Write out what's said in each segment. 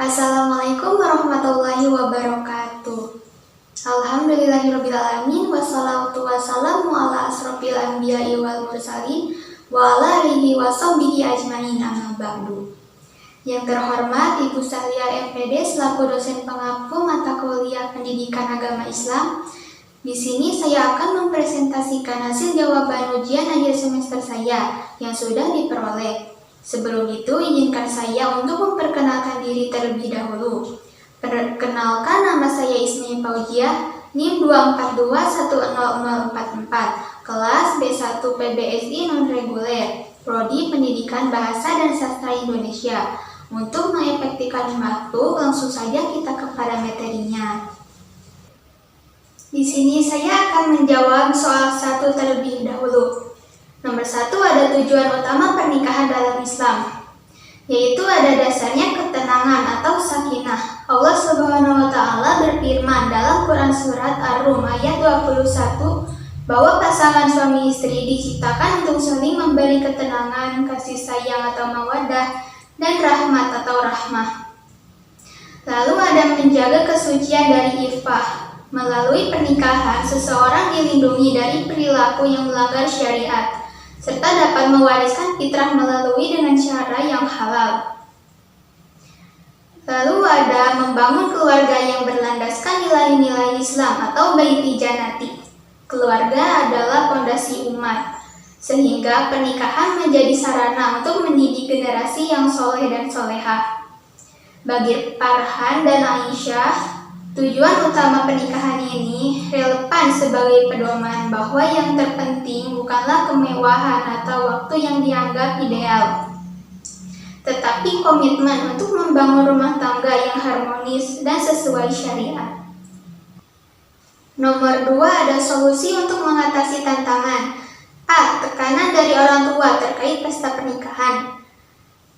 Assalamualaikum warahmatullahi wabarakatuh. Alhamdulillahirrabbilalamin. Wassalatu wassalamu ala asrofil anbiya'i wal mursalin wa ala alihi wa sahbihi ajmain, amma ba'du. Yang terhormat Ibu Sahlia MPD selaku dosen pengampu mata kuliah Pendidikan Agama Islam. Di sini saya akan mempresentasikan hasil jawaban ujian akhir semester saya yang sudah diperoleh. Sebelum itu, izinkan saya untuk memperkenalkan diri terlebih dahulu. Perkenalkan, nama saya Ismi Fauziah, NIM 2421044, kelas B1 PBSI non-reguler, Prodi Pendidikan Bahasa dan Sastra Indonesia. Untuk mengefektifkan waktu, langsung saja kita kepada materinya. Di sini saya akan menjawab soal 1 terlebih dahulu. Nomor 1, ada tujuan utama pernikahan dalam Islam, yaitu ada dasarnya ketenangan atau sakinah. Allah Subhanahu wa Ta'ala berfirman dalam Quran Surat Ar-Rum ayat 21 bahwa pasangan suami istri diciptakan untuk saling memberi ketenangan, kasih sayang atau mawaddah, dan rahmat atau rahmah. Lalu ada menjaga kesucian dari ifah. Melalui pernikahan, seseorang dilindungi dari perilaku yang melanggar syariat, serta dapat mewariskan fitrah melalui dengan cara yang halal. Lalu ada membangun keluarga yang berlandaskan nilai-nilai Islam atau baiti janati. Keluarga adalah fondasi umat, sehingga pernikahan menjadi sarana untuk mendidik generasi yang soleh dan solehah. Bagi Farhan dan Aisyah, tujuan utama pernikahan ini relevan sebagai pedoman bahwa yang terpenting bukanlah kemewahan atau waktu yang dianggap ideal, tetapi komitmen untuk membangun rumah tangga yang harmonis dan sesuai syariat. Nomor 2, ada solusi untuk mengatasi tantangan. A. Tekanan dari orang tua terkait pesta pernikahan.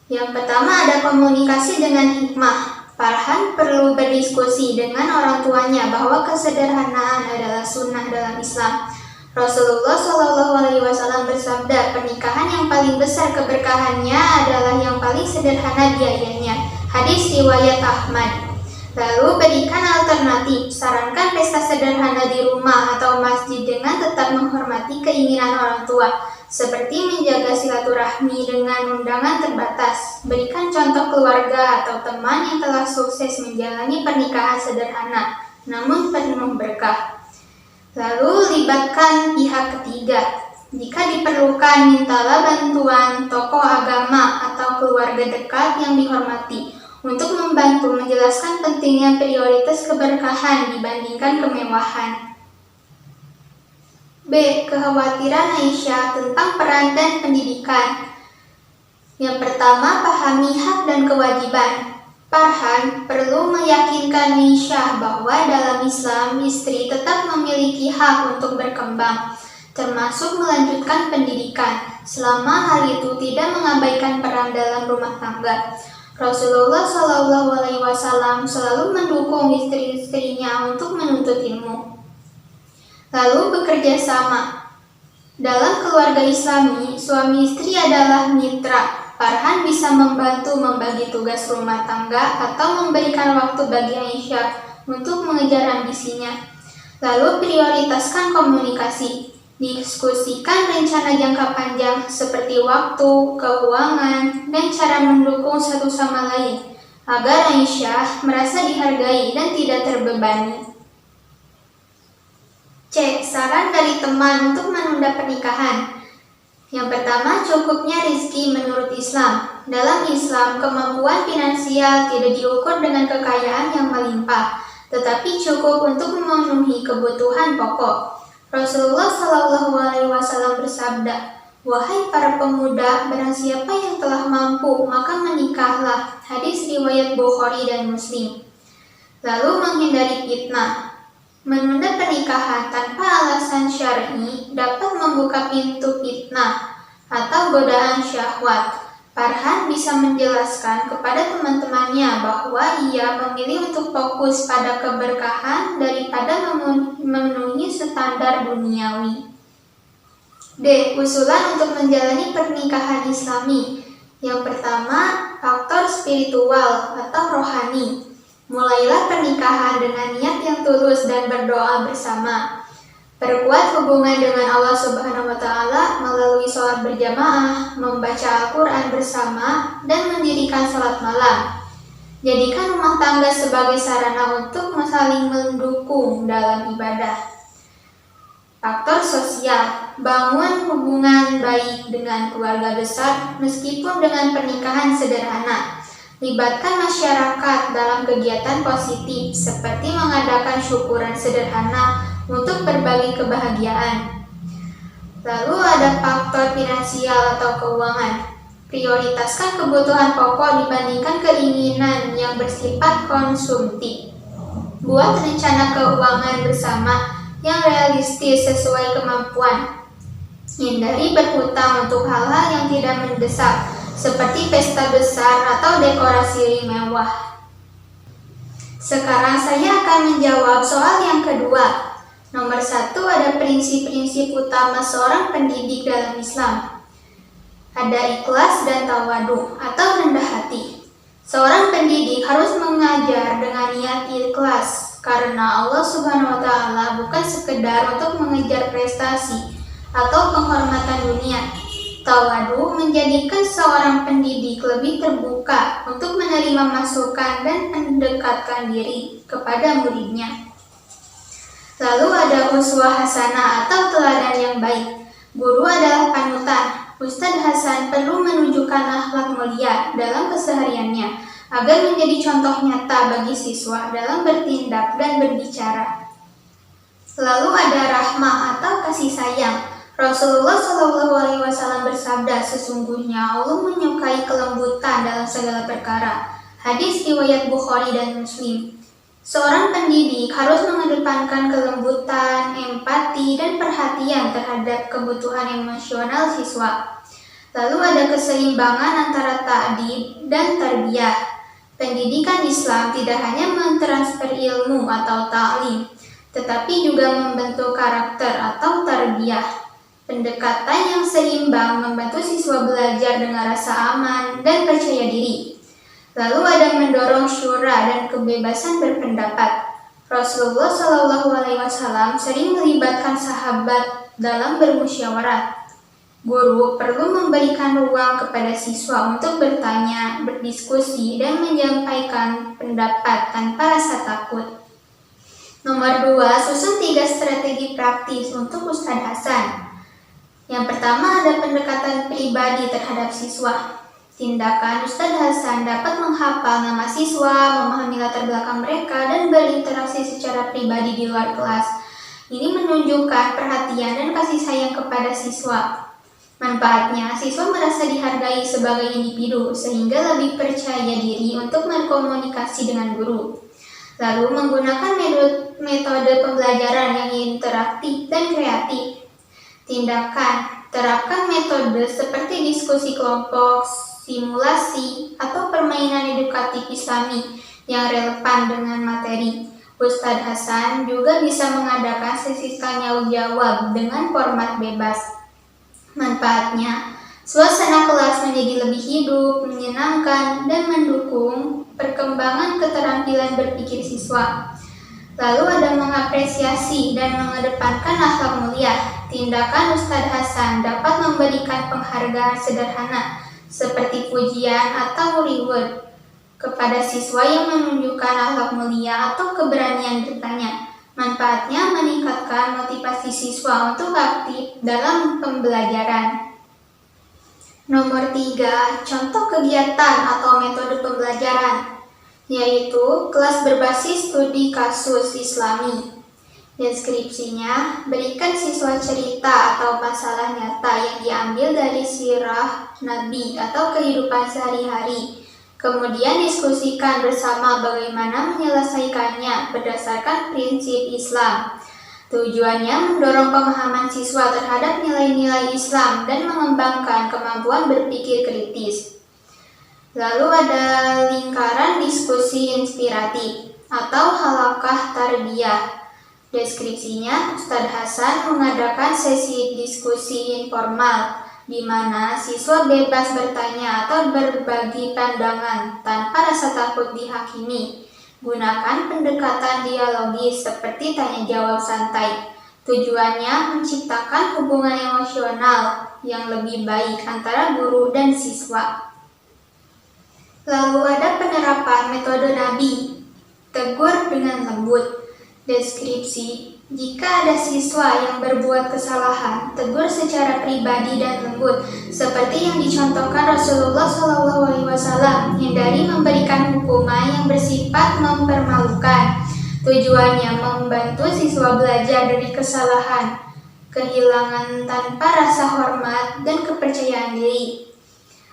Yang pertama, ada komunikasi dengan hikmah. Farhan perlu berdiskusi dengan orang tuanya bahwa kesederhanaan adalah sunnah dalam Islam. Rasulullah SAW bersabda, pernikahan yang paling besar keberkahannya adalah yang paling sederhana biayanya. Hadis riwayat Ahmad. Lalu berikan alternatif, sarankan pesta sederhana di rumah atau masjid dengan tetap menghormati keinginan orang tua, seperti menjaga silaturahmi dengan undangan terbatas. Berikan contoh keluarga atau teman yang telah sukses menjalani pernikahan sederhana, namun penuh berkah. Lalu libatkan pihak ketiga. Jika diperlukan, mintalah bantuan tokoh agama atau keluarga dekat yang dihormati untuk membantu menjelaskan pentingnya prioritas keberkahan dibandingkan kemewahan. B. Kekhawatiran Aisyah tentang peran dan pendidikan. Yang pertama, pahami hak dan kewajiban. Farhan perlu meyakinkan Aisyah bahwa dalam Islam, istri tetap memiliki hak untuk berkembang, termasuk melanjutkan pendidikan, selama hal itu tidak mengabaikan peran dalam rumah tangga. Rasulullah SAW selalu mendukung istri-istrinya untuk menuntut ilmu. Lalu bekerja sama. Dalam keluarga Islami, suami istri adalah mitra. Farhan bisa membantu membagi tugas rumah tangga atau memberikan waktu bagi Aisyah untuk mengejar ambisinya. Lalu prioritaskan komunikasi. Diskusikan rencana jangka panjang seperti waktu, keuangan, dan cara mendukung satu sama lain agar Aisyah merasa dihargai dan tidak terbebani. C. Saran dari teman untuk menunda pernikahan. Yang pertama, cukupnya rezeki menurut Islam. Dalam Islam, kemampuan finansial tidak diukur dengan kekayaan yang melimpah, tetapi cukup untuk memenuhi kebutuhan pokok. Rasulullah SAW bersabda, wahai para pemuda, barang siapa yang telah mampu, maka menikahlah. Hadis riwayat Bukhari dan Muslim. Lalu menghindari fitnah. Menunda pernikahan tanpa alasan syar'i dapat membuka pintu fitnah atau godaan syahwat. Farhan bisa menjelaskan kepada teman-temannya bahwa ia memilih untuk fokus pada keberkahan daripada memenuhi standar duniawi. D. Usulan untuk menjalani pernikahan Islami. Yang pertama, faktor spiritual atau rohani. Mulailah pernikahan dengan niat yang tulus dan berdoa bersama. Perkuat hubungan dengan Allah Subhanahu wa Ta'ala melalui sholat berjamaah, membaca Al-Quran bersama, dan mendirikan sholat malam. Jadikan rumah tangga sebagai sarana untuk saling mendukung dalam ibadah. Faktor sosial, bangun hubungan baik dengan keluarga besar meskipun dengan pernikahan sederhana. Libatkan masyarakat dalam kegiatan positif seperti mengadakan syukuran sederhana untuk berbagi kebahagiaan. Lalu ada faktor finansial atau keuangan. Prioritaskan kebutuhan pokok dibandingkan keinginan yang bersifat konsumtif. Buat rencana keuangan bersama yang realistis sesuai kemampuan. Hindari berhutang untuk hal-hal yang tidak mendesak, seperti pesta besar atau dekorasi mewah. Sekarang saya akan menjawab soal yang kedua. Nomor 1 ada prinsip-prinsip utama seorang pendidik dalam Islam. Ada ikhlas dan tawadu atau rendah hati. Seorang pendidik harus mengajar dengan niat ikhlas karena Allah Subhanahu wa Ta'ala bukan sekedar untuk mengejar prestasi atau penghormatan dunia. Tawadu menjadikan seorang pendidik lebih terbuka untuk menerima masukan dan mendekatkan diri kepada muridnya. Lalu ada uswah hasanah atau teladan yang baik. Guru adalah panutan. Ustadz Hasan perlu menunjukkan akhlak mulia dalam kesehariannya agar menjadi contoh nyata bagi siswa dalam bertindak dan berbicara. Lalu ada rahmah atau kasih sayang. Rasulullah SAW bersabda, sesungguhnya Allah menyukai kelembutan dalam segala perkara. Hadis riwayat Bukhari dan Muslim. Seorang pendidik harus mengedepankan kelembutan, empati, dan perhatian terhadap kebutuhan emosional siswa. Lalu ada keseimbangan antara ta'dib dan tarbiyah. Pendidikan Islam tidak hanya mentransfer ilmu atau ta'lim, tetapi juga membentuk karakter atau tarbiyah. Pendekatan yang seimbang membantu siswa belajar dengan rasa aman dan percaya diri. Lalu ada mendorong syura dan kebebasan berpendapat. Rasulullah SAW sering melibatkan sahabat dalam bermusyawarah. Guru perlu memberikan ruang kepada siswa untuk bertanya, berdiskusi, dan menyampaikan pendapat tanpa rasa takut. Nomor 2, susun 3 strategi praktis untuk Ustadz Hasan. Yang pertama ada pendekatan pribadi terhadap siswa. Tindakan Ustadz Hasan dapat menghafal nama siswa, memahami latar belakang mereka, dan berinteraksi secara pribadi di luar kelas. Ini menunjukkan perhatian dan kasih sayang kepada siswa. Manfaatnya, siswa merasa dihargai sebagai individu, sehingga lebih percaya diri untuk berkomunikasi dengan guru. Lalu menggunakan metode pembelajaran yang interaktif dan kreatif. Tindakan, terapkan metode seperti diskusi kelompok, simulasi, atau permainan edukatif Islami yang relevan dengan materi. Ustadz Hasan juga bisa mengadakan sesi tanya jawab dengan format bebas. Manfaatnya, suasana kelas menjadi lebih hidup, menyenangkan, dan mendukung perkembangan keterampilan berpikir siswa. Lalu ada mengapresiasi dan mengedepankan akhlak mulia. Tindakan Ustadz Hasan dapat memberikan penghargaan sederhana seperti pujian atau reward kepada siswa yang menunjukkan akhlak mulia atau keberanian bertanya. Manfaatnya meningkatkan motivasi siswa untuk aktif dalam pembelajaran. Nomor 3, contoh kegiatan atau metode pembelajaran, yaitu kelas berbasis studi kasus Islami. Deskripsinya, berikan siswa cerita atau masalah nyata yang diambil dari sirah Nabi atau kehidupan sehari-hari. Kemudian diskusikan bersama bagaimana menyelesaikannya berdasarkan prinsip Islam. Tujuannya mendorong pemahaman siswa terhadap nilai-nilai Islam dan mengembangkan kemampuan berpikir kritis. Lalu ada lingkaran diskusi inspiratif atau halaqah tarbiyah. Deskripsinya, Ustadz Hasan mengadakan sesi diskusi informal di mana siswa bebas bertanya atau berbagi pandangan tanpa rasa takut dihakimi. Gunakan pendekatan dialogis seperti tanya jawab santai. Tujuannya menciptakan hubungan emosional yang lebih baik antara guru dan siswa. Lalu ada penerapan metode Nabi, tegur dengan lembut. Deskripsi, jika ada siswa yang berbuat kesalahan, tegur secara pribadi dan lembut, seperti yang dicontohkan Rasulullah SAW. Hindari memberikan hukuman yang bersifat mempermalukan. Tujuannya membantu siswa belajar dari kesalahan, kehilangan tanpa rasa hormat dan kepercayaan diri.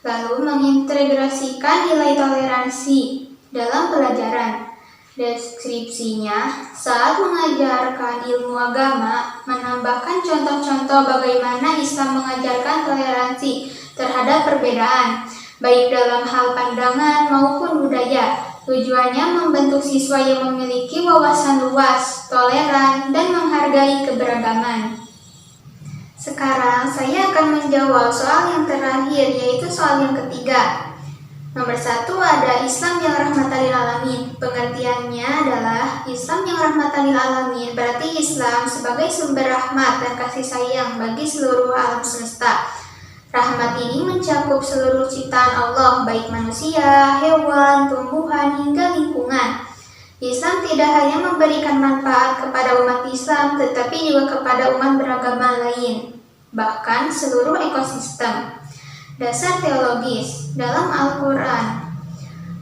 Lalu mengintegrasikan nilai toleransi dalam pelajaran. Deskripsinya, saat mengajarkan ilmu agama, menambahkan contoh-contoh bagaimana Islam mengajarkan toleransi terhadap perbedaan, baik dalam hal pandangan maupun budaya. Tujuannya membentuk siswa yang memiliki wawasan luas, toleran, dan menghargai keberagaman. Sekarang saya akan menjawab soal yang terakhir, yaitu soal yang ketiga. Nomor 1 ada Islam yang rahmatan lil alamin. Pengertiannya adalah Islam yang rahmatan lil alamin berarti Islam sebagai sumber rahmat dan kasih sayang bagi seluruh alam semesta. Rahmat ini mencakup seluruh ciptaan Allah, baik manusia, hewan, tumbuhan, hingga lingkungan. Islam tidak hanya memberikan manfaat kepada umat Islam, tetapi juga kepada umat beragama lain, bahkan seluruh ekosistem. Dasar teologis dalam Al-Quran,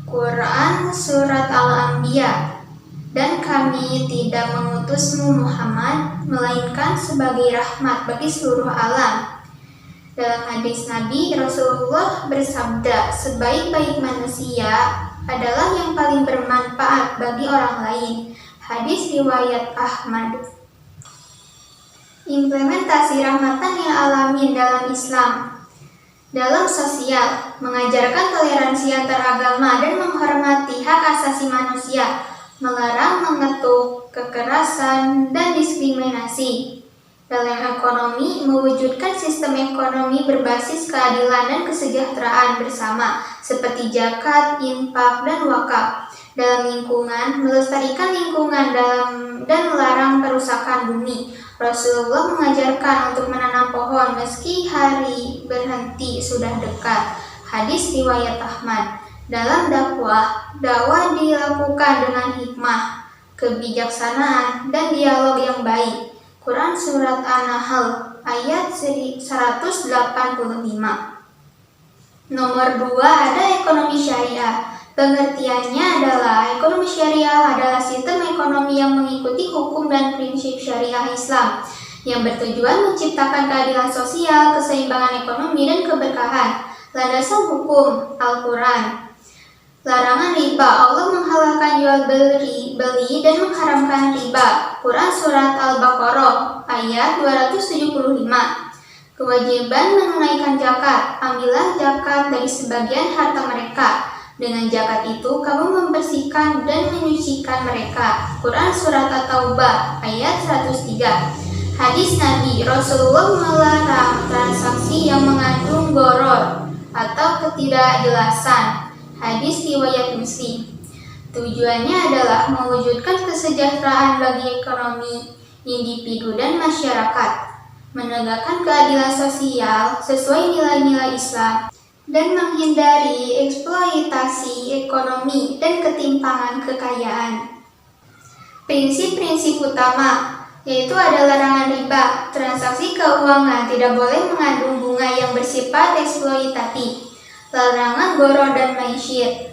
Quran Surat Al-Anbiya, dan kami tidak mengutusmu Muhammad, melainkan sebagai rahmat bagi seluruh alam. Dalam hadis Nabi, Rasulullah bersabda, sebaik-baik manusia adalah yang paling bermanfaat bagi orang lain. Hadis riwayat Ahmad. Implementasi rahmatan lil alamin dalam Islam. Dalam sosial, mengajarkan toleransi antar agama dan menghormati hak asasi manusia, melarang mengetuk, kekerasan, dan diskriminasi. Dalam ekonomi, mewujudkan sistem ekonomi berbasis keadilan dan kesejahteraan bersama, seperti zakat, infak, dan wakaf. Dalam lingkungan, melestarikan lingkungan dan melarang perusakan bumi. Rasulullah mengajarkan untuk menanam pohon meski hari berhenti sudah dekat. Hadis riwayat Ahmad. Dalam dakwah dilakukan dengan hikmah, kebijaksanaan, dan dialog yang baik. Quran Surat An-Nahl ayat 185. Nomor 2 ada ekonomi syariah. Pengertiannya adalah ekonomi syariah adalah sistem ekonomi yang mengikuti hukum dan prinsip syariah Islam yang bertujuan menciptakan keadilan sosial, keseimbangan ekonomi, dan keberkahan. Landasan hukum Al-Quran. Larangan riba. Allah menghalalkan jual beli dan mengharamkan riba. Quran Surat Al-Baqarah ayat 275. Kewajiban menunaikan zakat. Ambillah zakat dari sebagian harta mereka. Dengan zakat itu kamu membersihkan dan menyucikan mereka. Quran Surat At-Taubah ayat 103. Hadis Nabi, Rasulullah melarang transaksi yang mengandung gharar atau ketidakjelasan. Hadis riwayat Muslim. Tujuannya adalah mewujudkan kesejahteraan bagi ekonomi, individu, dan masyarakat, menegakkan keadilan sosial sesuai nilai-nilai Islam, dan menghindari eksploitasi ekonomi dan ketimpangan kekayaan. Prinsip-prinsip utama yaitu ada larangan riba. Transaksi keuangan tidak boleh mengandung bunga yang bersifat eksploitatif. Larangan gharar dan maisir.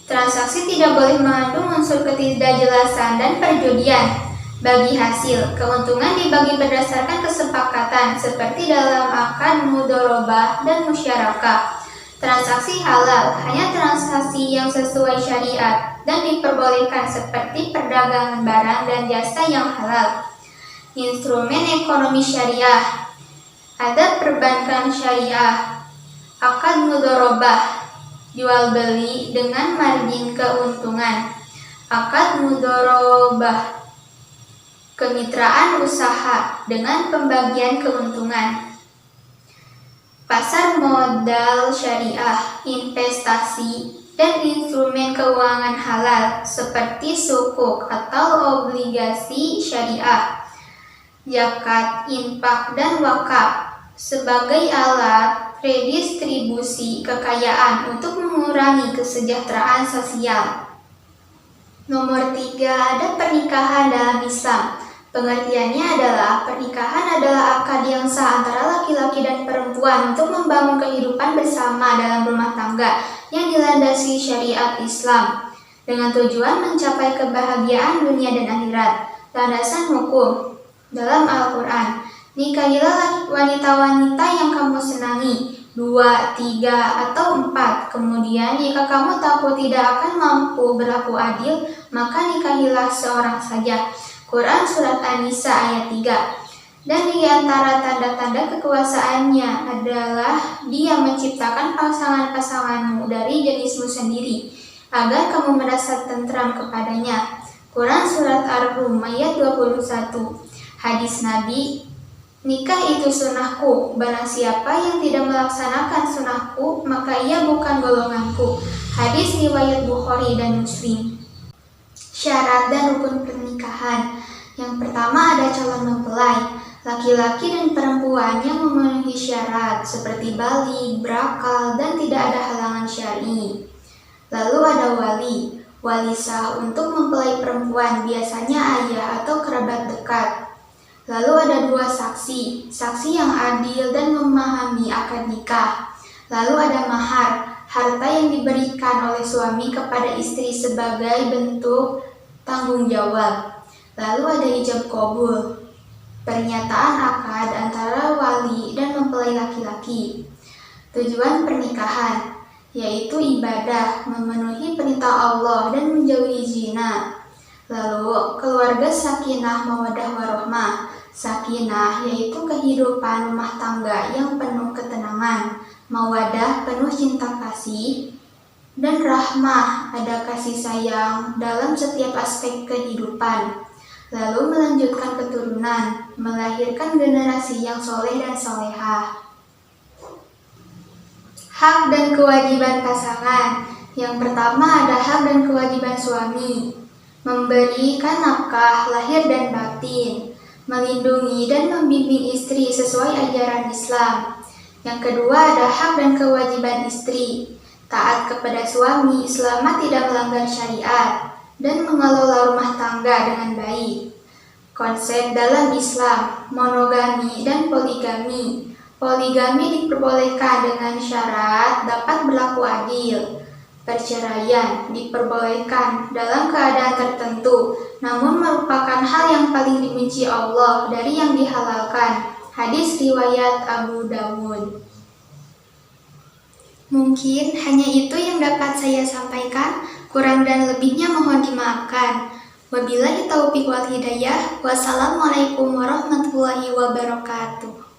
Transaksi tidak boleh mengandung unsur ketidakjelasan dan perjudian. Bagi hasil, keuntungan dibagi berdasarkan kesepakatan seperti dalam akad mudharabah dan musyarakah. Transaksi halal hanya transaksi yang sesuai syariat dan diperbolehkan seperti perdagangan barang dan jasa yang halal. Instrumen ekonomi syariah. Ada perbankan syariah, akad mudharabah, jual beli dengan margin keuntungan, akad mudharabah, kemitraan usaha dengan pembagian keuntungan. pasar modal syariah, investasi, dan instrumen keuangan halal seperti sukuk atau obligasi syariah, zakat, infak, dan wakaf sebagai alat redistribusi kekayaan untuk mengurangi kesejahteraan sosial. Nomor 3, ada pernikahan dalam Islam. Pengertiannya adalah pernikahan adalah akad yang sah antara laki-laki dan perempuan untuk membangun kehidupan bersama dalam rumah tangga yang dilandasi syariat Islam dengan tujuan mencapai kebahagiaan dunia dan akhirat. Landasan hukum dalam Al-Quran: nikahilah wanita-wanita yang kamu senangi, 2, 3, atau 4. Kemudian jika kamu takut tidak akan mampu berlaku adil, maka nikahilah seorang saja. Quran Surat An-Nisa ayat 3. Dan di antara tanda-tanda kekuasaannya adalah Dia menciptakan pasangan-pasanganmu dari jenismu sendiri, agar kamu merasa tentram kepadanya. Quran Surat Ar-Rum ayat 21. Hadis Nabi: nikah itu sunnahku, barang siapa yang tidak melaksanakan sunnahku, maka ia bukan golonganku. Hadis riwayat Bukhari dan Muslim. Syarat dan rukun pernikahan. Yang pertama, ada calon mempelai, laki-laki dan perempuan yang memenuhi syarat seperti baligh, berakal, dan tidak ada halangan syar'i. Lalu ada wali sah untuk mempelai perempuan, biasanya ayah atau kerabat dekat. Lalu ada 2 saksi yang adil dan memahami akad nikah. Lalu ada mahar, harta yang diberikan oleh suami kepada istri sebagai bentuk tanggung jawab. Lalu ada ijab qabul, pernyataan akad antara wali dan mempelai laki-laki. Tujuan pernikahan yaitu ibadah, memenuhi perintah Allah dan menjauhi zina. Lalu keluarga sakinah mawaddah warahmah. Sakinah yaitu kehidupan rumah tangga yang penuh ketenangan, mawaddah penuh cinta kasih, dan rahmah ada kasih sayang dalam setiap aspek kehidupan. Lalu melanjutkan keturunan, melahirkan generasi yang soleh dan solehah. Hak dan kewajiban pasangan. Yang pertama ada hak dan kewajiban suami: memberikan nafkah lahir dan batin, melindungi dan membimbing istri sesuai ajaran Islam. Yang kedua ada hak dan kewajiban istri: taat kepada suami selama tidak melanggar syariat dan mengelola rumah tangga dengan baik. Konsep dalam Islam: monogami dan poligami. Poligami diperbolehkan dengan syarat dapat berlaku adil. Perceraian diperbolehkan dalam keadaan tertentu, namun merupakan hal yang paling dibenci Allah dari yang dihalalkan. Hadis riwayat Abu Dawud. Mungkin hanya itu yang dapat saya sampaikan, kurang dan lebihnya mohon dimaafkan. Wabillahi taufiq wal hidayah. Wassalamualaikum warahmatullahi wabarakatuh.